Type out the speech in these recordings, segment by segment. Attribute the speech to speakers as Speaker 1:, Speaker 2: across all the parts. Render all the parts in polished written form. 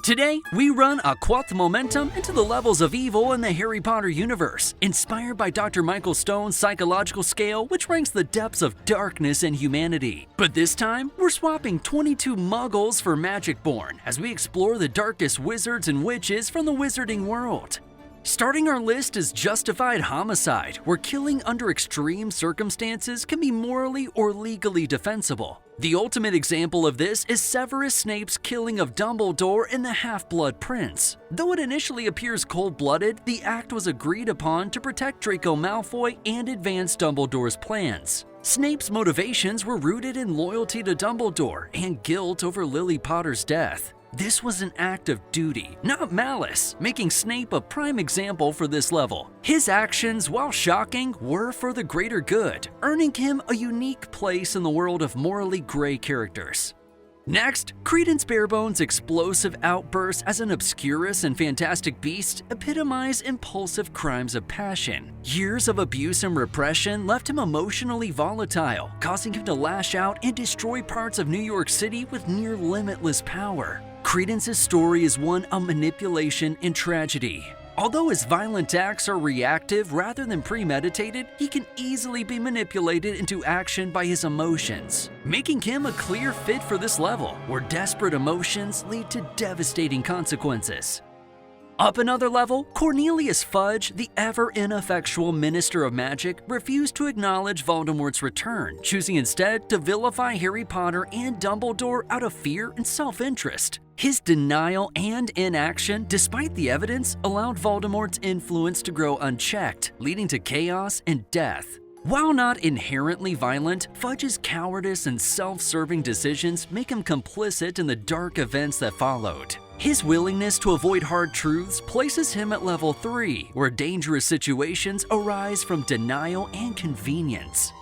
Speaker 1: Today, we run a quoth momentum into the levels of evil in the Harry Potter universe, inspired by Dr. Michael Stone's psychological scale, which ranks the depths of darkness in humanity. But this time, we're swapping 22 muggles for Magicborn as we explore the darkest wizards and witches from the wizarding world. Starting our list is justified homicide, where killing under extreme circumstances can be morally or legally defensible. The ultimate example of this is Severus Snape's killing of Dumbledore in The Half-Blood Prince. Though it initially appears cold-blooded, the act was agreed upon to protect Draco Malfoy and advance Dumbledore's plans. Snape's motivations were rooted in loyalty to Dumbledore and guilt over Lily Potter's death. This was an act of duty, not malice, making Snape a prime example for this level. His actions, while shocking, were for the greater good, earning him a unique place in the world of morally gray characters. Next, Credence Barebone's explosive outbursts as an Obscurus and Fantastic Beast epitomize impulsive crimes of passion. Years of abuse and repression left him emotionally volatile, causing him to lash out and destroy parts of New York City with near limitless power. Credence's story is one of manipulation and tragedy. Although his violent acts are reactive rather than premeditated, he can easily be manipulated into action by his emotions, making him a clear fit for this level, where desperate emotions lead to devastating consequences. Up another level, Cornelius Fudge, the ever-ineffectual Minister of Magic, refused to acknowledge Voldemort's return, choosing instead to vilify Harry Potter and Dumbledore out of fear and self-interest. His denial and inaction, despite the evidence, allowed Voldemort's influence to grow unchecked, leading to chaos and death. While not inherently violent, Fudge's cowardice and self-serving decisions make him complicit in the dark events that followed. His willingness to avoid hard truths places him at level 3, where dangerous situations arise from denial and convenience.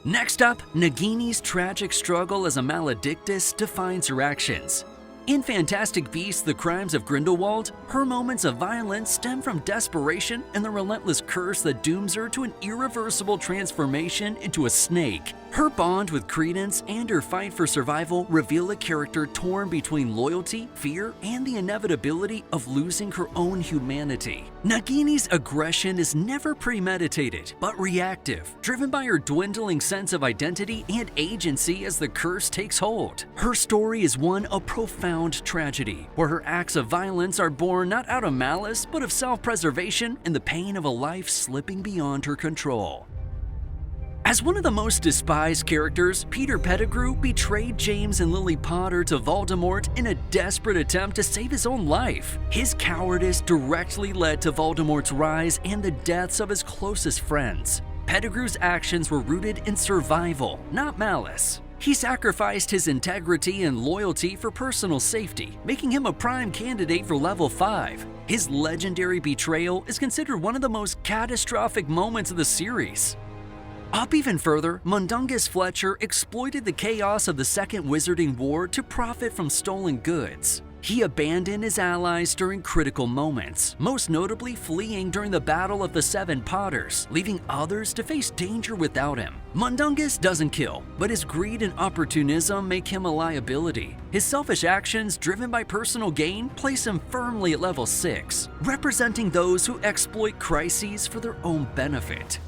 Speaker 1: Next up, Nagini's tragic struggle as a Maledictus defines her actions. In Fantastic Beasts: The Crimes of Grindelwald, her moments of violence stem from desperation and the relentless curse that dooms her to an irreversible transformation into a snake. Her bond with Credence and her fight for survival reveal a character torn between loyalty, fear, and the inevitability of losing her own humanity. Nagini's aggression is never premeditated, but reactive, driven by her dwindling sense of identity and agency as the curse takes hold. Her story is one of profound tragedy, where her acts of violence are born not out of malice, but of self-preservation and the pain of a life slipping beyond her control. As one of the most despised characters, Peter Pettigrew betrayed James and Lily Potter to Voldemort in a desperate attempt to save his own life. His cowardice directly led to Voldemort's rise and the deaths of his closest friends. Pettigrew's actions were rooted in survival, not malice. He sacrificed his integrity and loyalty for personal safety, making him a prime candidate for level 5. His legendary betrayal is considered one of the most catastrophic moments of the series. Up even further, Mundungus Fletcher exploited the chaos of the Second Wizarding War to profit from stolen goods. He abandoned his allies during critical moments, most notably fleeing during the Battle of the Seven Potters, leaving others to face danger without him. Mundungus doesn't kill, but his greed and opportunism make him a liability. His selfish actions, driven by personal gain, place him firmly at level 6, representing those who exploit crises for their own benefit.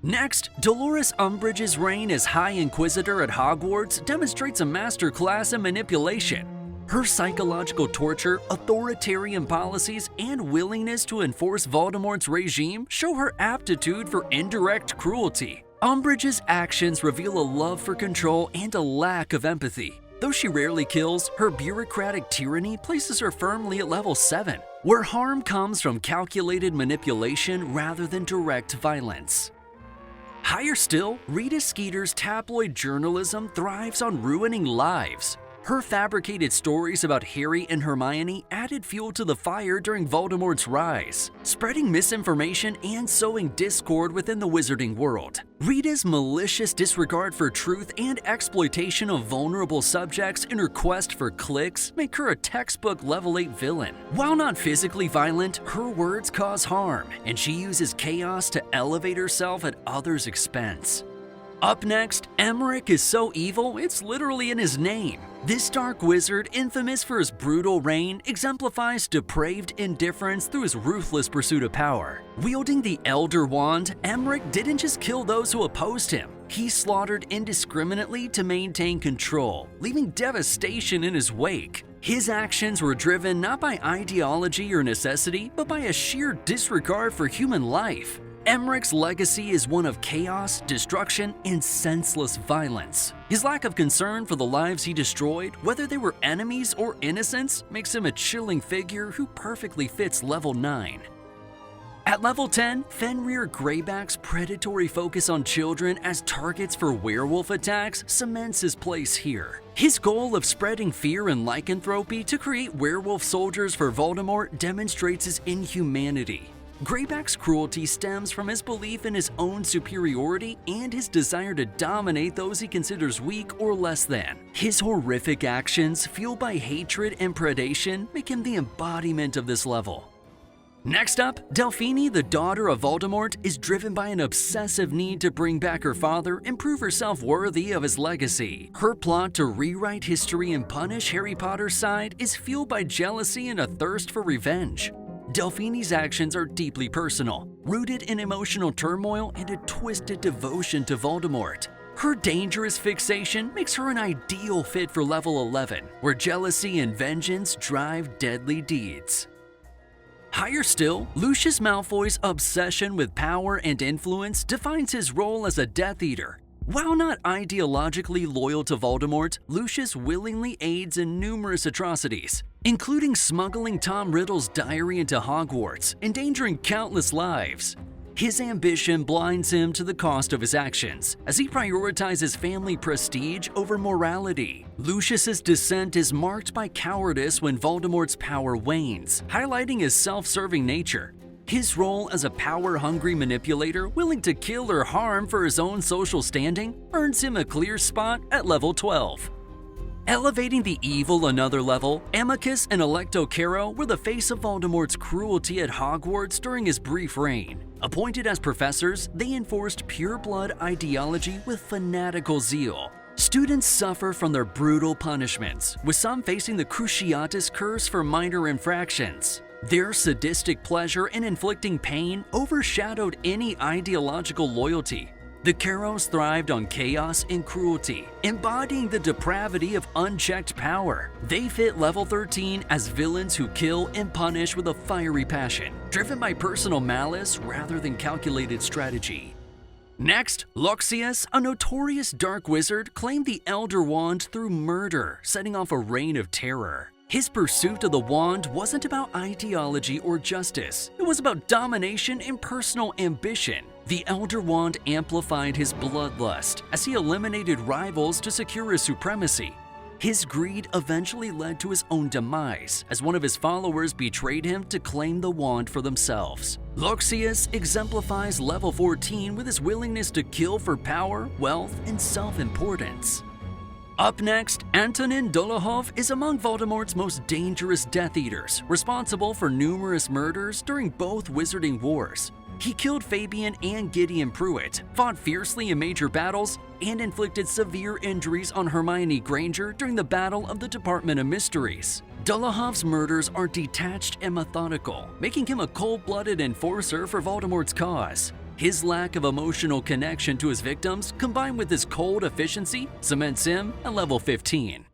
Speaker 1: Next, Dolores Umbridge's reign as High Inquisitor at Hogwarts demonstrates a masterclass in manipulation. Her psychological torture, authoritarian policies, and willingness to enforce Voldemort's regime show her aptitude for indirect cruelty. Umbridge's actions reveal a love for control and a lack of empathy. Though she rarely kills, her bureaucratic tyranny places her firmly at level 7, where harm comes from calculated manipulation rather than direct violence. Higher still, Rita Skeeter's tabloid journalism thrives on ruining lives. Her fabricated stories about Harry and Hermione added fuel to the fire during Voldemort's rise, spreading misinformation and sowing discord within the wizarding world. Rita's malicious disregard for truth and exploitation of vulnerable subjects in her quest for clicks make her a textbook level 8 villain. While not physically violent, her words cause harm, and she uses chaos to elevate herself at others' expense. Up next, Emmerich is so evil it's literally in his name. This dark wizard, infamous for his brutal reign, exemplifies depraved indifference through his ruthless pursuit of power. Wielding the Elder Wand, Emmerich didn't just kill those who opposed him. He slaughtered indiscriminately to maintain control, leaving devastation in his wake. His actions were driven not by ideology or necessity, but by a sheer disregard for human life. Emmerich's legacy is one of chaos, destruction, and senseless violence. His lack of concern for the lives he destroyed, whether they were enemies or innocents, makes him a chilling figure who perfectly fits level 9. At level 10, Fenrir Greyback's predatory focus on children as targets for werewolf attacks cements his place here. His goal of spreading fear and lycanthropy to create werewolf soldiers for Voldemort demonstrates his inhumanity. Greyback's cruelty stems from his belief in his own superiority and his desire to dominate those he considers weak or less than. His horrific actions, fueled by hatred and predation, make him the embodiment of this level. Next up, Delphine, the daughter of Voldemort, is driven by an obsessive need to bring back her father and prove herself worthy of his legacy. Her plot to rewrite history and punish Harry Potter's side is fueled by jealousy and a thirst for revenge. Delphine's actions are deeply personal, rooted in emotional turmoil and a twisted devotion to Voldemort. Her dangerous fixation makes her an ideal fit for level 11, where jealousy and vengeance drive deadly deeds. Higher still, Lucius Malfoy's obsession with power and influence defines his role as a Death Eater. While not ideologically loyal to Voldemort, Lucius willingly aids in numerous atrocities, including smuggling Tom Riddle's diary into Hogwarts, endangering countless lives. His ambition blinds him to the cost of his actions, as he prioritizes family prestige over morality. Lucius's descent is marked by cowardice when Voldemort's power wanes, highlighting his self-serving nature. His role as a power-hungry manipulator willing to kill or harm for his own social standing earns him a clear spot at level 12. Elevating the evil another level, Amicus and Electo Caro were the face of Voldemort's cruelty at Hogwarts during his brief reign. Appointed as professors, they enforced pure-blood ideology with fanatical zeal. Students suffer from their brutal punishments, with some facing the Cruciatus Curse for minor infractions. Their sadistic pleasure in inflicting pain overshadowed any ideological loyalty. The Caros thrived on chaos and cruelty, embodying the depravity of unchecked power. They fit level 13 as villains who kill and punish with a fiery passion, driven by personal malice rather than calculated strategy. Next, Loxias, a notorious dark wizard, claimed the Elder Wand through murder, setting off a reign of terror. His pursuit of the wand wasn't about ideology or justice. It was about domination and personal ambition. The Elder Wand amplified his bloodlust as he eliminated rivals to secure his supremacy. His greed eventually led to his own demise, as one of his followers betrayed him to claim the wand for themselves. Loxias exemplifies level 14 with his willingness to kill for power, wealth, and self-importance. Up next, Antonin Dolohov is among Voldemort's most dangerous Death Eaters, responsible for numerous murders during both Wizarding Wars. He killed Fabian and Gideon Pruitt, fought fiercely in major battles, and inflicted severe injuries on Hermione Granger during the Battle of the Department of Mysteries. Dolohov's murders are detached and methodical, making him a cold-blooded enforcer for Voldemort's cause. His lack of emotional connection to his victims, combined with his cold efficiency, cements him at level 15.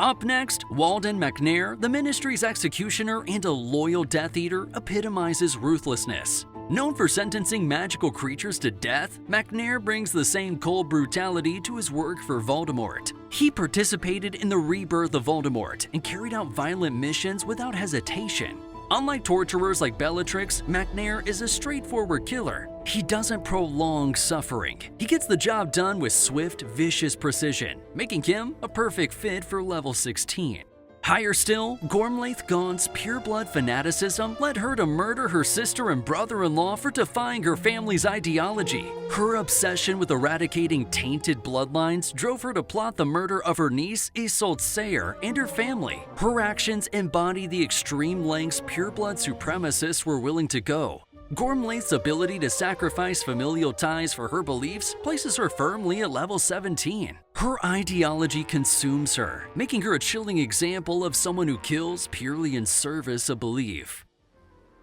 Speaker 1: Up next, Walden McNair, the Ministry's executioner and a loyal Death Eater, epitomizes ruthlessness. Known for sentencing magical creatures to death, McNair brings the same cold brutality to his work for Voldemort. He participated in the rebirth of Voldemort and carried out violent missions without hesitation. Unlike torturers like Bellatrix, McNair is a straightforward killer. He doesn't prolong suffering. He gets the job done with swift, vicious precision, making him a perfect fit for level 16. Higher still, Gormlaith Gaunt's pure-blood fanaticism led her to murder her sister and brother-in-law for defying her family's ideology. Her obsession with eradicating tainted bloodlines drove her to plot the murder of her niece, Isolde Sayre, and her family. Her actions embody the extreme lengths pure-blood supremacists were willing to go. Gormlaith's ability to sacrifice familial ties for her beliefs places her firmly at level 17. Her ideology consumes her, making her a chilling example of someone who kills purely in service of belief.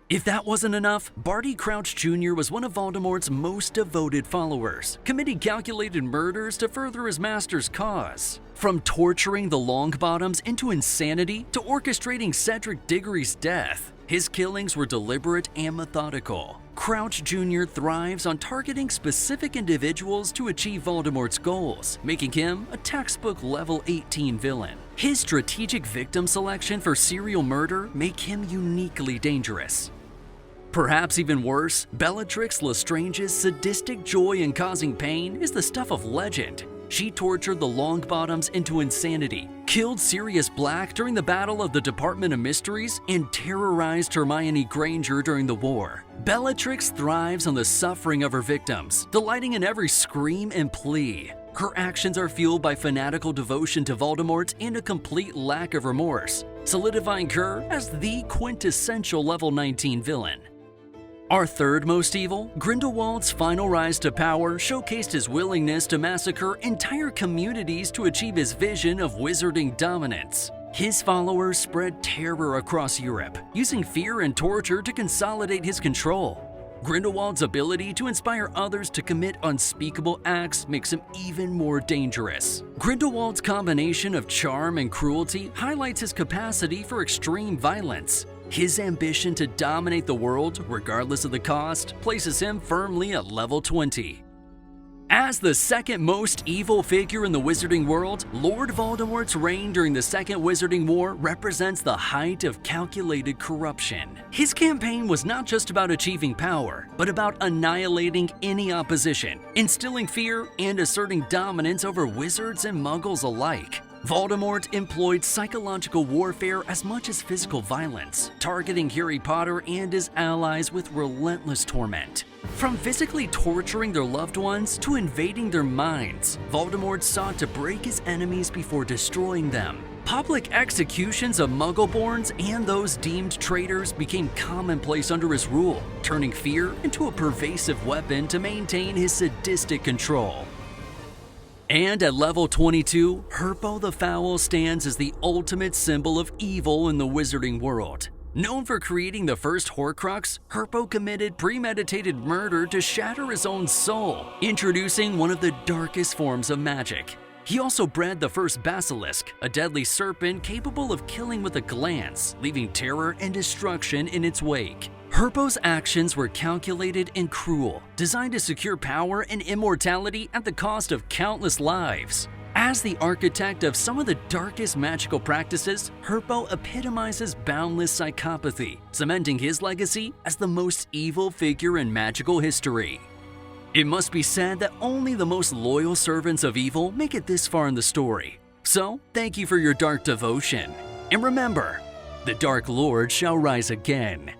Speaker 1: If that wasn't enough, Barty Crouch Jr. was one of Voldemort's most devoted followers, committing calculated murders to further his master's cause. From torturing the Longbottoms into insanity to orchestrating Cedric Diggory's death, his killings were deliberate and methodical. Crouch Jr. thrives on targeting specific individuals to achieve Voldemort's goals, making him a textbook level 18 villain. His strategic victim selection for serial murder make him uniquely dangerous. Perhaps even worse, Bellatrix Lestrange's sadistic joy in causing pain is the stuff of legend. She tortured the Longbottoms into insanity, killed Sirius Black during the Battle of the Department of Mysteries, and terrorized Hermione Granger during the war. Bellatrix thrives on the suffering of her victims, delighting in every scream and plea. Her actions are fueled by fanatical devotion to Voldemort and a complete lack of remorse, solidifying her as the quintessential level 19 villain. Our third most evil, Grindelwald's final rise to power showcased his willingness to massacre entire communities to achieve his vision of wizarding dominance. His followers spread terror across Europe, using fear and torture to consolidate his control. Grindelwald's ability to inspire others to commit unspeakable acts makes him even more dangerous. Grindelwald's combination of charm and cruelty highlights his capacity for extreme violence. His ambition to dominate the world, regardless of the cost, places him firmly at level 20. As the second most evil figure in the wizarding world, Lord Voldemort's reign during the Second Wizarding War represents the height of calculated corruption. His campaign was not just about achieving power, but about annihilating any opposition, instilling fear, and asserting dominance over wizards and muggles alike. Voldemort employed psychological warfare as much as physical violence, targeting Harry Potter and his allies with relentless torment. From physically torturing their loved ones to invading their minds, Voldemort sought to break his enemies before destroying them. Public executions of Muggleborns and those deemed traitors became commonplace under his rule, turning fear into a pervasive weapon to maintain his sadistic control. And at level 22, Herpo the Foul stands as the ultimate symbol of evil in the wizarding world. Known for creating the first Horcrux, Herpo committed premeditated murder to shatter his own soul, introducing one of the darkest forms of magic. He also bred the first Basilisk, a deadly serpent capable of killing with a glance, leaving terror and destruction in its wake. Herpo's actions were calculated and cruel, designed to secure power and immortality at the cost of countless lives. As the architect of some of the darkest magical practices, Herpo epitomizes boundless psychopathy, cementing his legacy as the most evil figure in magical history. It must be said that only the most loyal servants of evil make it this far in the story. So, thank you for your dark devotion. And remember, the Dark Lord shall rise again.